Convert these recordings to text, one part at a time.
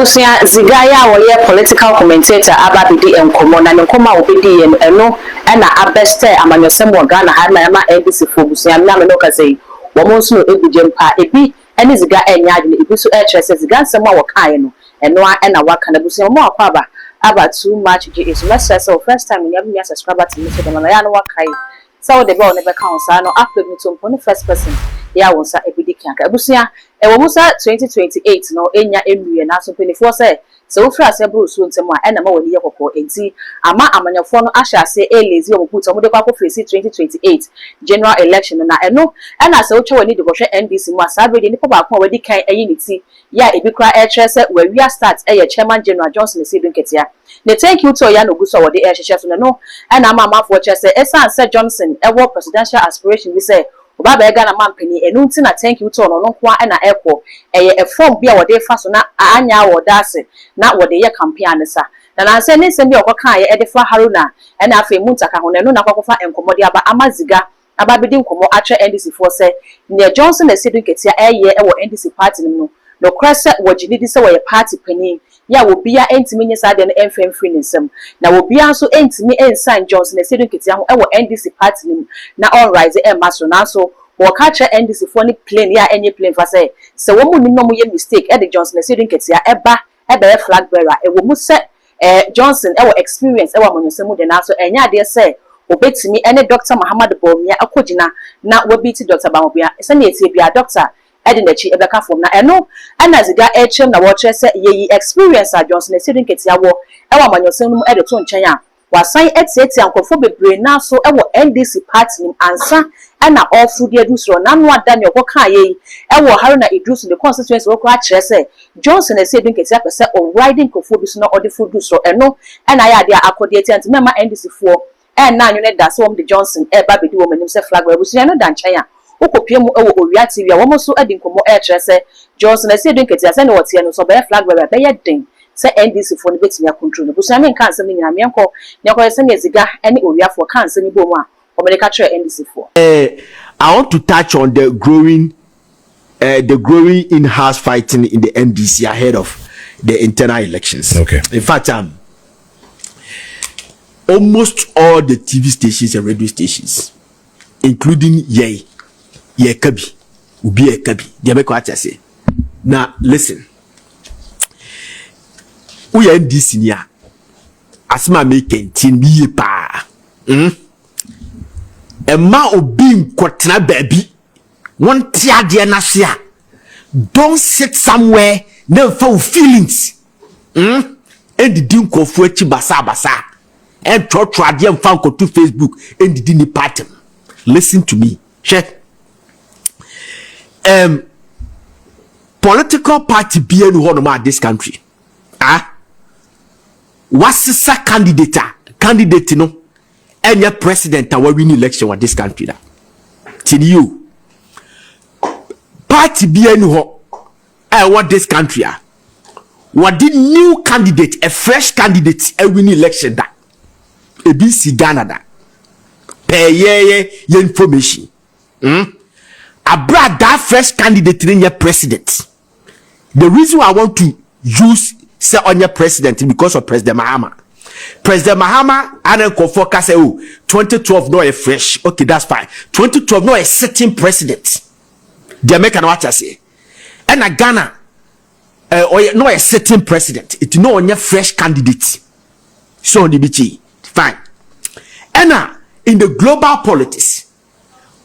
Ebusia Zigaya or political commentator Ababidi and Komona and Koma Obidi and Eno and Abeste Amanyosemo Ghana had my NDC Fobus and Namanoka say, Womonsu Ebujempa, Ebi, and Ziga and Yadin, Ebisu H.S. Gansama Wakaino, and Noa and Awakanabusia more Paba. About too much is less so first time we have me as a subscriber to Mr. Malayano Wakai. So the ball never counts. I know after me to the first person. Yeah, was a big canker. Ebusia, and was 2028 no enya emu and also 24 say. So far as a Bruce soon some more and a more year for NT. Ama amanya phone Asha say a lazy or put on the Papa face 2028 general election and I know and as a we need to go NDC was already in Papa already can a unity. Yeah, it be cry where we are start a chairman General Johnson is Nketiah. They thank you to Yano Guso or the air chef no and I'm a man for Chester Esa said Johnson a war presidential aspiration we say Baba Ghana Mampany and Untina thank you to no kwa and a echo a form be our day fast na anya or dase not what the year campaign sa. And I said send me Okai Edifa Haruna and Afe Muntaka on no Nakofa and Komodia ba Amaziga Ababidin Komo Acha NDC for say near Johnson the city Nketiah a year or NDC party no cressa what you need so a party penny. Ya will be a intimate side and FM freedom. Now will be also intimate and sign Johnson and Aseidu Nketiah who NDC party now all rise and master now so or catch NDC for any plane ya any plane for say so woman no more mistake Eddie Johnson and Aseidu Nketiah eba flag bearer e will set Johnson our experience our monusemu de now so and ya dear say obetimi any Dr. Bawumia akogina na we beat Dr. Bawumia send it be a doctor Edinachi Ebeka from na eno and as the HM na watch say ye experience Johnson Aseidu Nketiah wo ewa manyosem editor nchen was sign etieti ankofo bebre na so ewo NDC party nim ansa na all food ye do so na no ada ne okoka ye ewo Haruna Idris the constituency wo kwa kire say Johnson Aseidu Nketiah pese o riding kofo bi so na odi food do so eno and aya dia akodieti anti mema NDC fo na anwene da so the Johnson eba bedi wo manim say flag we busu no da nchen ya Okopiemu ewo Owia TV a womo so edi nkomo kire Johnson Aseidu Nketiah say no wotie no so be flag we be ye den say NDC for no betimi control no busu me nka ansem nyina me enko ne ko say Ziga ene Owia for kan ansem bo mu a o me ka kire NDC for I want to touch on the growing in-house fighting in the NDC ahead of the internal elections. Okay. In fact, almost all the TV stations and radio stations, including Kabi, Ubi Kabi, Diabeko say. Now listen, we are NDC niya, asma making tin biye pa. Emma obi kwatena baby. One tia dear nasia. Don't sit somewhere, never feel feelings. And the dinko fuechi basa. And try dear fan ko to Facebook and the dini pattern. Listen to me. Check. Political party being one of this country. What's the candidate no? And your president and win election with this country. Till you party being what this country what the new candidate, a fresh candidate, a win election that a BC Ghana that pay ye information. I brought that fresh candidate in your president. The reason why I want to use say on your president because of President Mahama. President Mahama and focus 2012 no a fresh. Okay, that's fine. 2012 no a sitting president. The American what I say. And a Ghana or no a sitting president. It no on your fresh candidate. So on the BT. Fine. And in the global politics,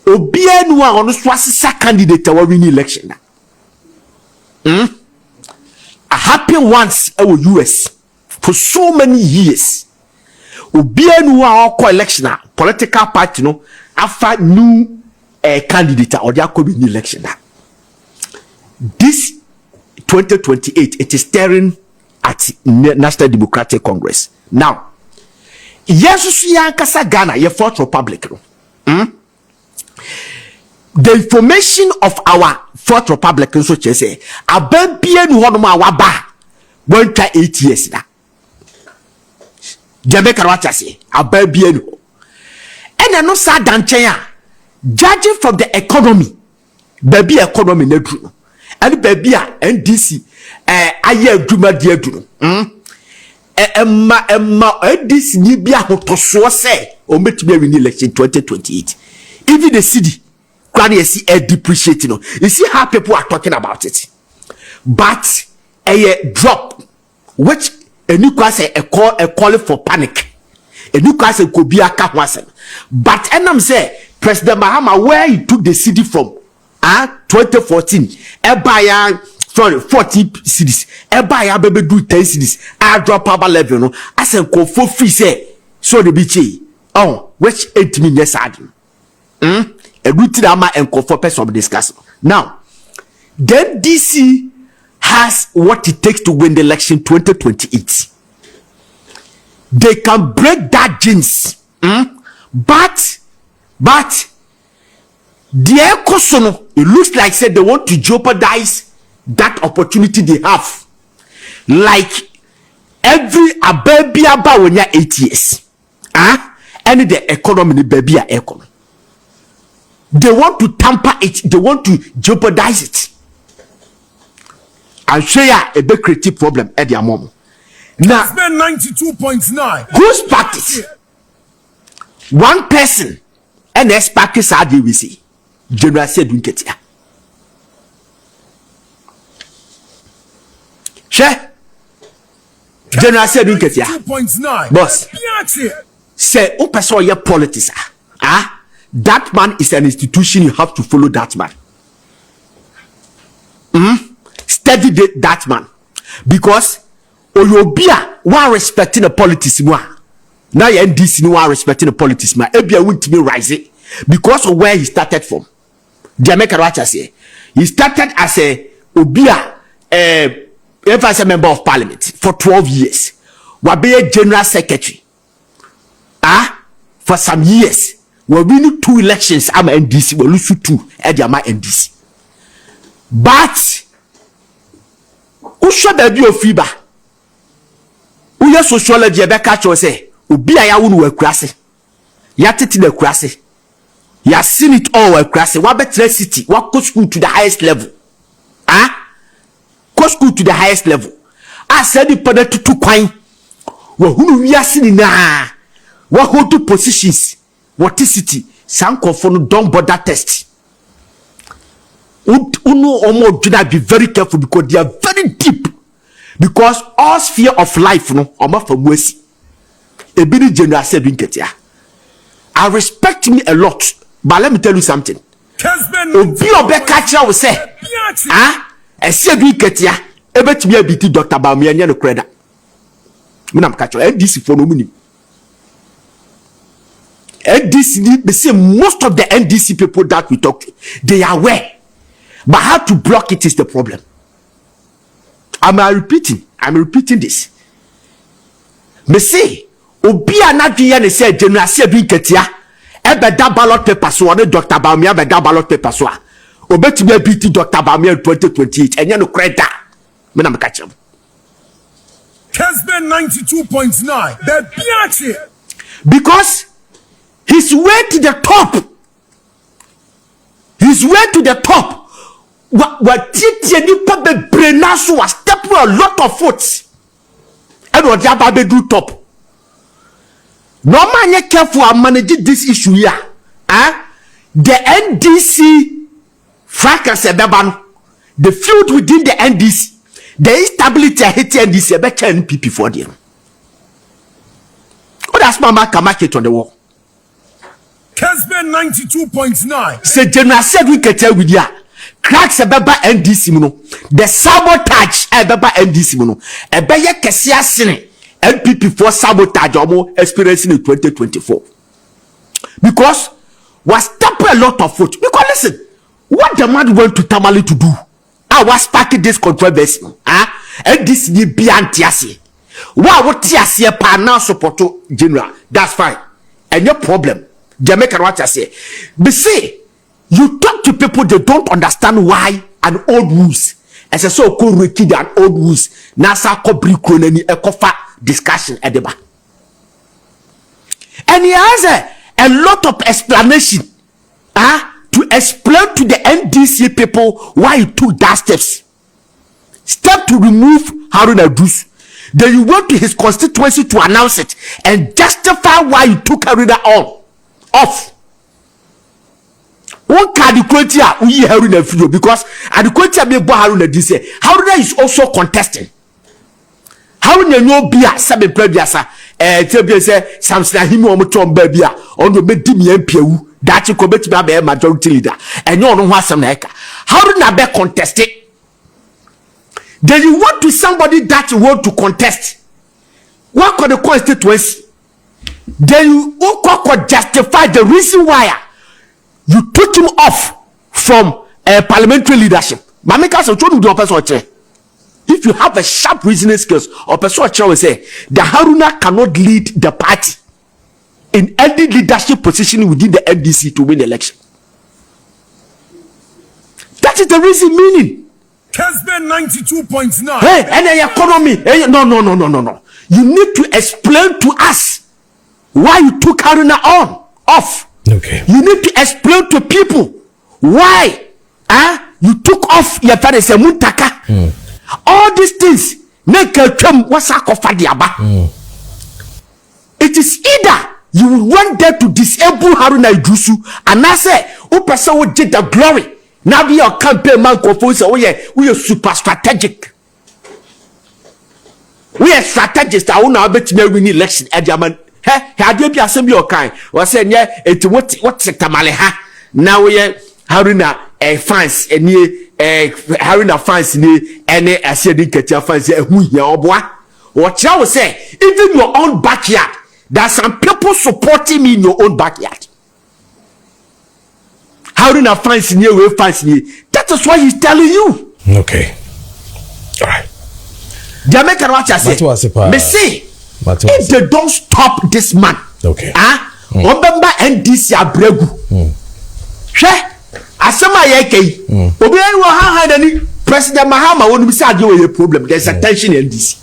Obianu on the candidate to win election. A happy once our US for so many years. Obianu on election political party no after new candidate or there could be an election. This 2028 it is staring at National Democratic Congress. Now, yes, Yankasa Ghana, your fourth republic. The information of our fourth republic so say ababien one ma waba won try 8 years na. Jamaica what say ababien. And no sa danchen a judging from the economy baby economy na dru and baby a NDC aye adwuma de aduru emma this ni bia hotoso se o metumi win election 2028. Even the city can you see a depreciate, you know. You see how people are talking about it, but a drop which a new class a call for panic. A new class could be a kahwasen. But and I'm saying President Mahama, where he took the city from 2014 sorry 40 cities baby do 10 cities drop power level no as en ko for free say so the bichi which 8 minutes sad a good drama and for person of discuss now. Then DC has what it takes to win the election 2028. They can break that jinx, but the Kosono, it looks like said they want to jeopardize that opportunity they have. Like every baby about when you're 8 years, and the economy baby economy. They want to tamper it. They want to jeopardize it. I'll show you a big creative problem at their moment. Now, 92.9. whose practice? One person, and this practice are we see. General Aseidu Nketiah. Share. General Aseidu Nketiah. 2.9. Boss. Say, oh, person, your politics. That man is an institution. You have to follow that man. Study that man, because Oyobia one respecting the politics more. Now NDC no one respecting the politics more. Ebia won't me rise it because of where he started from. The American Watcher say he started as a Obia, as a member of parliament for 12 years. Wabe general secretary. For some years. We win 2 elections. I'm NDC. We lose 2 at the NDC. But usho baby ofiba. Uye sociology ebe catch you say obi aya wonu akurase. Ya tete na akurase. Ya seen it all akurase. Wa betre city, wa go school to the highest level. Go school to the highest level. Asedi pada tutu kwan. Wa hunu wiase ni na. Wa hold to positions. What is city? Sankofono don't bother test. Uno omo juna be very careful because they are very deep. Because all sphere of life no omo from wesi. Ebini General Aseidu Nketiah. I respect me a lot, but let me tell you something. Obi obeka kira we say, Aseidu Nketiah ebetimi abiti Dr. Bawumia nya no kreda. Me na mka kira NDC for no muni. NDC, they say most of the NDC people that we talk to, they are aware. But how to block it is the problem. I'm repeating this. Me say, Obi anadwiya ne say General Aseidu Nketiah ebe da ballot paper so ne Dr. Bawumia be da ballot paper so a obetumi abiti Dr. Bawumia 2028 enye no kreda. Me na meka chem. Kesben 92.9. The biache. Because his way to the top. His way to the top. What titi ni pa be brenaso was step a lot of foot. And what jaba be do top. No man you careful and manage this issue here. The NDC fracas the feud within the NDC, the instability hit NDC be can NPP for them. Oh, that's mama can mark it on the wall. Kesben 92.9. Say General Aseidu Nketiah with ya. Cracks ebeba NDC muno. The sabotage ebeba NDC muno. Ebeye kesia sine NPP for sabotage omo experiencing in 2024. Because was step a lot of vote. Because listen, what the man went to Tamale to do? I was sparking this controversy. NDC ni bi antiase. What tiase pa now support general. That's fine. And no problem. Jamaican what I say. But say, you talk to people, they don't understand why an old rules. As a so called rekid and old rules. Nasa kobri kroneni ekofa discussion at the back. And he has a lot of explanation to explain to the NDC people why he took that steps. step to remove Haruna Idrisu. Then you went to his constituency to announce it and justify why you took Haruna off. One card Nketiah we Haruna video because Nketiah be bo Haruna this say Haruna is also contesting. Haruna no bia sabe prebiasa tebia say Samson Ahimi o motom ba bia on do medi me ampiawu that ko beti ba be majority leader enye ono ho asem na eka Haruna be contesting. Then you want to somebody that you want to contest. What could the constituency? Then you could justify the reason why you took him off from parliamentary leadership. If you have a sharp reasoning skills, or person will say the Haruna cannot lead the party in any leadership position within the NDC to win the election. That is the reason meaning. Kesben 92.9. Hey, and the economy. Hey, no. You need to explain to us why you took Haruna off. Okay. You need to explain to people why you took off your father say Muntaka. All these things make a term it is either you want them to disable Haruna Idrisu and I say who person will get the glory. Now be your campaign man confuse we are super strategic. We are strategists. I want to bet me win election at German. Hey, had you be assembly or kind? Was saying yeah, it what sector maleha. Now we are Haruna fans and Haruna fans ni any Aseidu Nketiah fans who here oboa. What you say? Even your own backyard, there's some people supporting me in your own backyard. Haruna fans near way fans near. That is why he's telling you. Okay. All right. Jamaica watch I say. Me say if they don't stop this man. Okay. Remember NDC abregu. She asema yeke. Obi eni wa ha ni President Mahama wonu bi say ade we problem. There's a tension in NDC.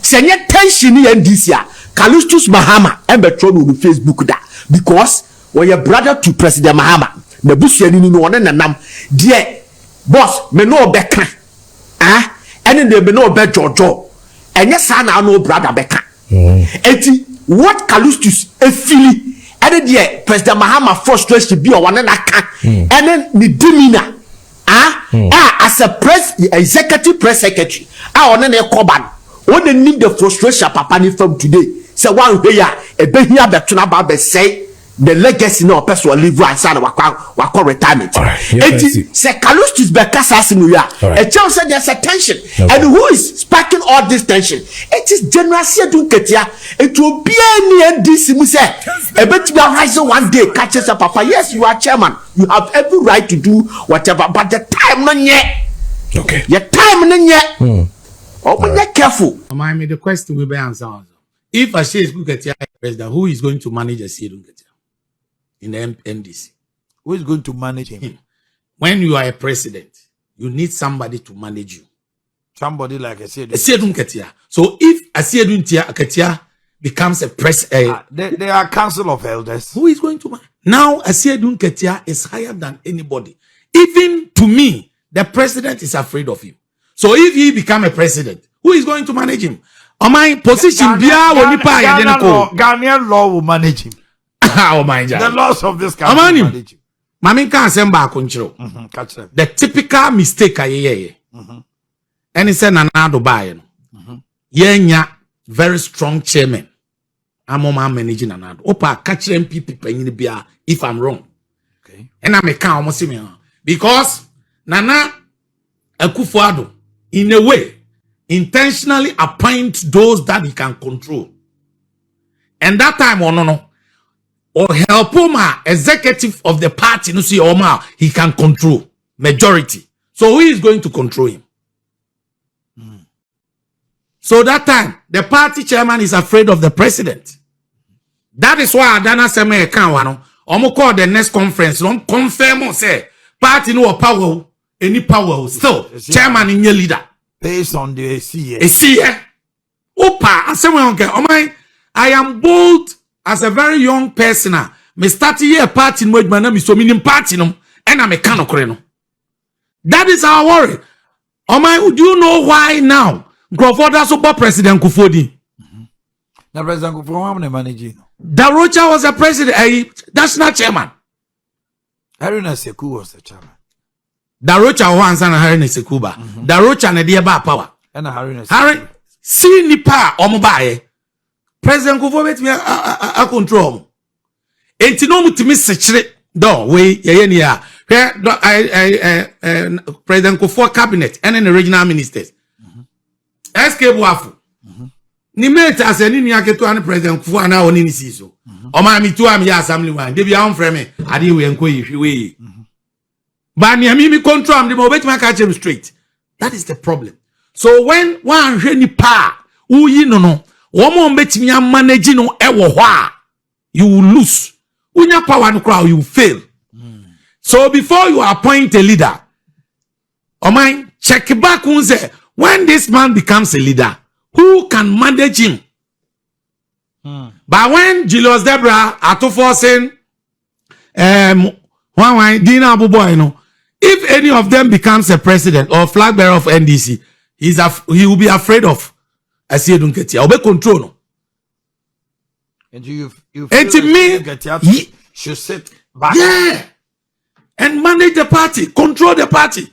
Senye tension in NDC a Callistus Mahama embetro no Facebook da because we are brother to President Mahama. Na busuani ni no na nam de boss me no beka ene de me no be jojo enye sa na no brother beka enti what Callistus efili ene de President Mahama frustration bi o wane na ka ene ni demeanor as a executive press secretary one na ekoban one need the frustration papa ni from today say one way ya e be hia betuna ba be say the legacy no person will live and sign wako retirement. It say Callistus Bekasasinu ya. A child said there's a tension. And who is sparking all this tension? It is General Aseidu Nketiah. It will be any NDC muse. A bit be rising one day catches up papa. Yes, you are chairman. You have every right to do whatever, but the time not yet. Okay. Your time not yet. Oh, but be careful. I mean the question will be answered. If Aseidu Nketiah is president, who is going to manage Aseidu Nketiah? In the NDC. Who is going to manage him? When you are a president, you need somebody to manage you. Somebody like Aseidu Nketiah. So if Aseidu Nketiah becomes a they are council of elders. Who is going to manage? Now Aseidu Nketiah is higher than anybody. Even to me, the president is afraid of him. So if he become a president, who is going to manage him? On my position, Ghanaian law will manage him. The laws of this country manage him. Mami can't send back control. The typical mistake and it's an another buyer. Yenya very strong chairman. I'm on managing another. Opa catch them people if I'm wrong. Okay. And I'm a cow almost because Nana Akufo-Addo in a way intentionally appoint those that he can control. And that time no. Or help him executive of the party, no see Omar, he can control majority. So who is going to control him? So that time, the party chairman is afraid of the president. That is why Adana Seme Kanwano, Omo call the next conference, don't confirm say party no power, any power, still chairman in your leader. Based on the CA. Opa, I am bold. As a very young person, me start here party no me so minim party no and I'm a canokreno. That is our worry. Do you know why now? Groffoda support President Kufodi. Now President Kufodi managing. Darocha was a president, that's not chairman. Haruna Seku was the chairman. Darocha once and Haruna Sekuba. Darocha na dia ba power. And Haruna Harry see nipa omobaye. President Kufodi me a control. Enti no mutimi sechere do we ye ni a. President Kufodi cabinet and the regional ministers. SK Buafu. Ni mate as any ni aketo an President Kufodi na oni ni siso. O ma mi to am ya assembly one. Dey be am frame me. Ade we enko yi. But ni mi control am dey mo bet ma catch him straight. That is the problem. So when one hwe ni pa, uyi no no, wo mo betimi am manage no e wo ho a, you will lose. Unya power no crowd you will fail. So before you appoint a leader, check back and say, when this man becomes a leader, who can manage him? But when Julius Debra are to forcing Dina Abu Boy, if any of them becomes a president or flag bearer of NDC, he will be afraid of Aseidu Nketiah. Obe control no. And you feel Nketiah should sit back. Yeah. And manage the party, control the party.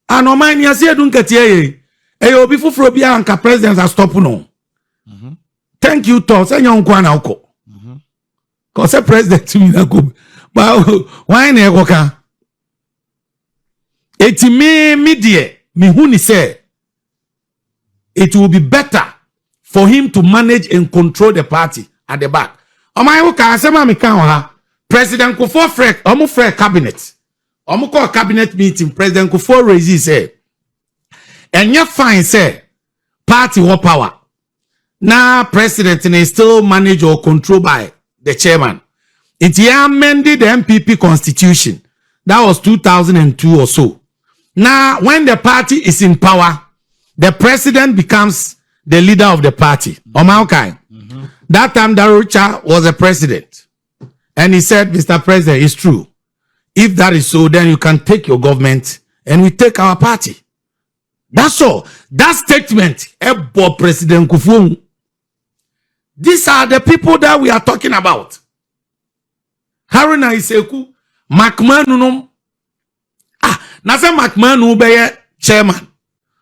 And o man Aseidu Nketiah obi fufuro bia anka president has stop no. Thank you to say yon kwa na uko. Cause president to me na go. But why na go kan? Eti me die me hu ni say it will be better for him to manage and control the party at the back. O man wo kan asema me kan ha. President Kufo omo free cabinet. Omo call cabinet meeting. President Kufo raise say, and you fine say party or power. Now president is still managed or controlled by the chairman. It amended the MPP constitution. That was 2002 or so. Now when the party is in power, the president becomes the leader of the party. Okay. That time Darocha was the president. And he said, Mr. President, it's true. If that is so, then you can take your government and we take our party. That's all. That statement, Ebo President Kufo. These are the people that we are talking about. Haruna Iseku, Macmanu. Nasa Macmanu be chairman.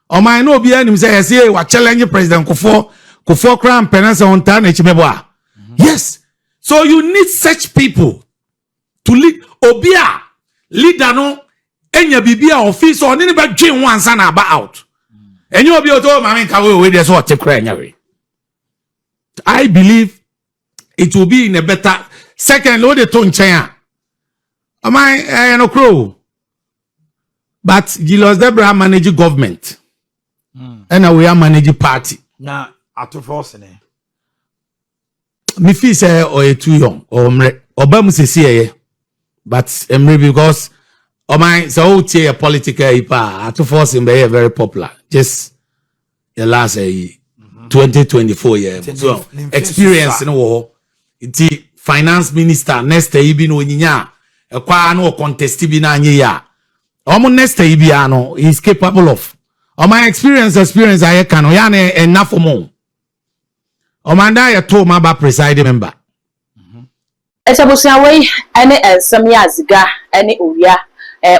O my no be him say we challenge President Kufo crown penance on turn echimeboa. Yes. So you need such people to lead. Obia leader no enya bibia office or anybody dream one sana about. And you obi oto mama nkawe we dey so take cry nyawe. I believe it will be in a better second load the tone chain. Am I no crow? But Julius Debra manage government. And we are managing party. Now at force ne. Me feel say or too young or Obama say but because so a political at force in very popular just the last 2024 year so experience no it finance minister next year bi no nyinya e kwa no contest bi na anye ya next year bi no is capable of experience I can ya na enough for more Omanda ya to maba presiding member. Esabusia we ene ensem ya ziga ene owia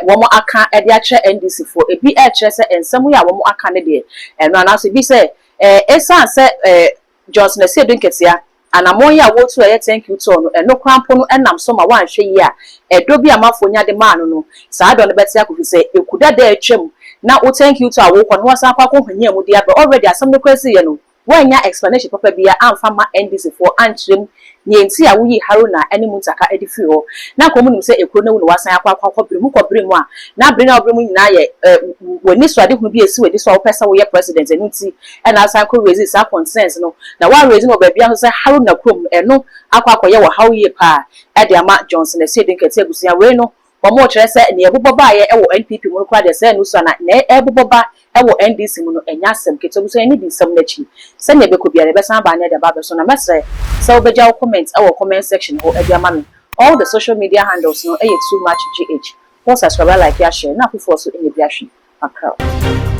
womo aka e de akye NDC for ebi e kire se ensem ya womo aka ne de eno anaso bi se esan se Johnson Aseidu Nketiah anamon ya wotu e thank you to no eno krampo no enam so ma wan hwe yi a edo bi amafo nya de ma no saa do no beti akofi se ekuda da atwam na wo thank you to awo ko no wasan kwa ko hanya mu dia be already asem no kwasi ye no when ya explanation papa bia amfama NDC for antrim nienti a wuyi Haruna ene mutaka edifi ho na komunim se ekro na wu no wasan akwa bremu a na brena obremu nyina ye wani so ade hu bi esi wedi so opesa wo ye president enuti and asan ko raise sa concerns no na wa raise no ba bia so se Haruna krom eno akwa ye wo hawye pa e de ama Johnson Aseidu Nketiah busia we no omo kire se ne ebobọ ba ye ewo NPP mu kwa de se no so na ebobọ ba ewo NDC mu no enya asem keto so eni bi nsem nachi se ne beko bia be san ba ne de ba be so na mesre so beja comment ewo comment section ho e bia ma me all the social media handles no too much gh. Subscribe, like, share na afofo so eni bia hwe Accra.